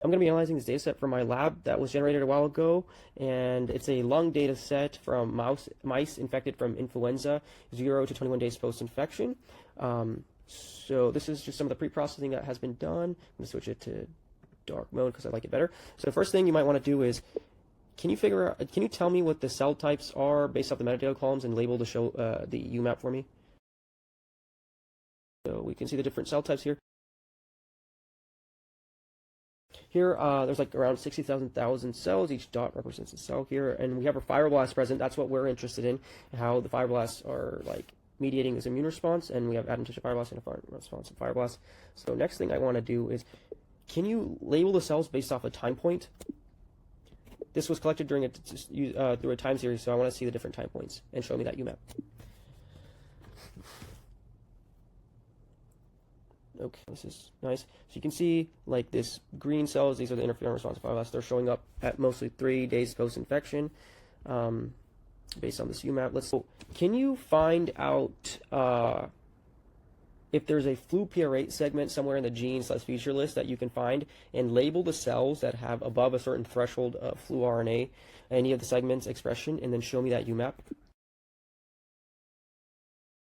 I'm going to be analyzing this data set from my lab that was generated a while ago, and it's a lung data set from mice infected from influenza 0 to 21 days post-infection. So this is just some of the pre-processing that has been done. I'm going to switch it to dark mode because I like it better. So the first thing you might want to do is, can you tell me what the cell types are based off the metadata columns and label to show the UMAP for me? So we can see the different cell types here. Here, there's like around 60,000 cells. Each dot represents a cell here, and we have a fibroblast present. That's what we're interested in, how the fibroblasts are like mediating this immune response, and we have adventitious fibroblasts and a responsive fibroblast. So next thing I want to do is, can you label the cells based off a time point? This was collected during through a time series, so I want to see the different time points and show me that UMAP. Okay, this is nice. So you can see, like, this green cells, these are the interferon responsive fibroblasts. They're showing up at mostly 3 days post-infection based on this UMAP. So can you find out if there's a flu-PR8 segment somewhere in the gene/feature list that you can find and label the cells that have above a certain threshold of flu RNA, any of the segments expression, and then show me that UMAP?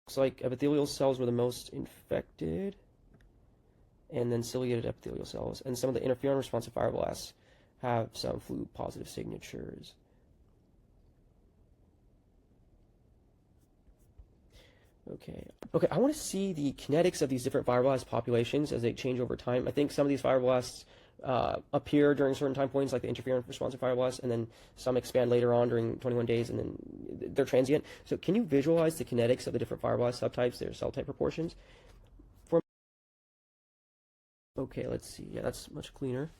Looks like epithelial cells were the most infected, and then ciliated epithelial cells, and some of the interferon responsive fibroblasts have some flu positive signatures. Okay, I want to see the kinetics of these different fibroblast populations as they change over time. I think some of these fibroblasts appear during certain time points, like the interferon responsive fibroblasts, and then some expand later on during 21 days, and then they're transient. So can you visualize the kinetics of the different fibroblast subtypes, their cell type proportions? Okay, let's see. Yeah, that's much cleaner.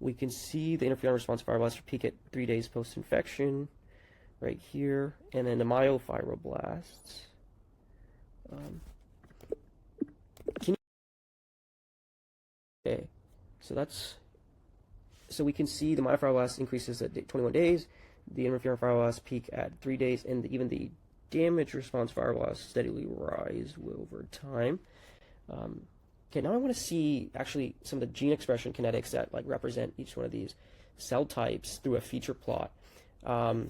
We can see the interferon responsive fibroblasts peak at 3 days post-infection, right here, and then the myofibroblasts. Okay, so we can see the myofibroblasts increases at 21 days, the interferon fibroblasts peak at 3 days, and even the damage response fibroblasts steadily rise over time. Okay, now I want to see actually some of the gene expression kinetics that like represent each one of these cell types through a feature plot.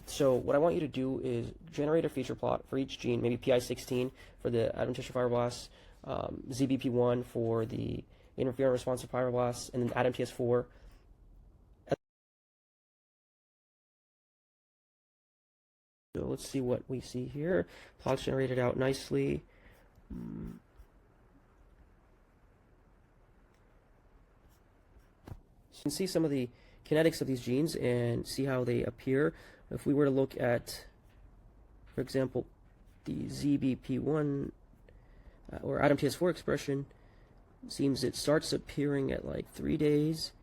So what I want you to do is generate a feature plot for each gene, maybe PI16 for the adventitious fibroblasts, ZBP1 for the interferon responsive fibroblasts, and then ADAMTS4. So let's see what we see here. Plots generated out nicely. You can see some of the kinetics of these genes and see how they appear. If we were to look at, for example, the ZBP1 or ADAMTS4 expression, it seems it starts appearing at like 3 days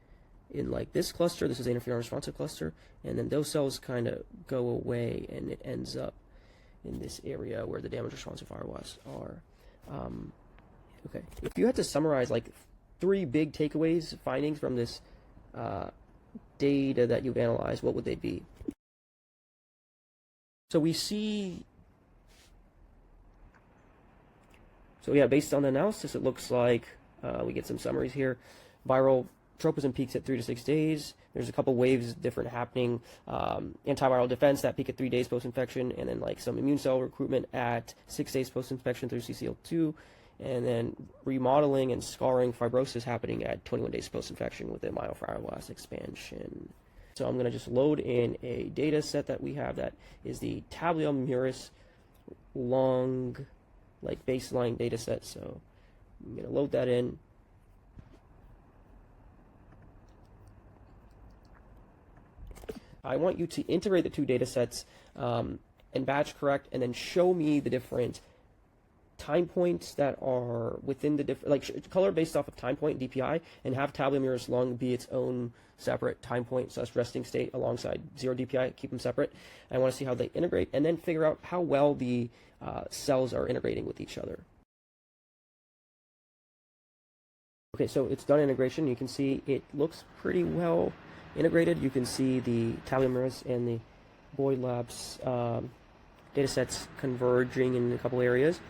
in like this cluster. This is the interferon responsive cluster, and then those cells kind of go away, and it ends up in this area where the damage responsive fibroblasts are. Okay, if you had to summarize like 3 big takeaways, findings from this data that you've analyzed, what would they be? So we see, based on the analysis, it looks like we get some summaries here. Viral tropism peaks at 3 to 6 days. There's a couple waves different happening. Antiviral defense that peak at 3 days post-infection, and then like some immune cell recruitment at 6 days post-infection through CCL2. And then remodeling and scarring fibrosis happening at 21 days post-infection with the myofibroblast expansion. So I'm going to just load in a data set that we have that is the Tabula Muris long, like baseline data set. So I'm going to load that in. I want you to integrate the 2 data sets and batch correct, and then show me the different time points that are within the different, like color based off of time point DPI, and have Tabula Muris long be its own separate time point / resting state alongside 0 DPI. Keep them separate. I want to see how they integrate, and then figure out how well the cells are integrating with each other. Okay, so it's done integration. You can see it looks pretty well integrated. You can see the Tabula Muris and the Boyd Labs data sets converging in a couple areas.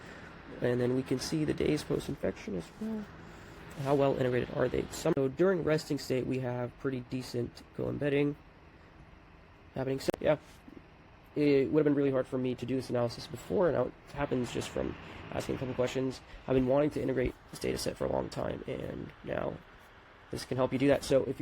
And then we can see the days post-infection as well. How well integrated are they? So during resting state, we have pretty decent co-embedding happening. So yeah, it would have been really hard for me to do this analysis before, and it happens just from asking a couple questions. I've been wanting to integrate this data set for a long time, and now this can help you do that. So if you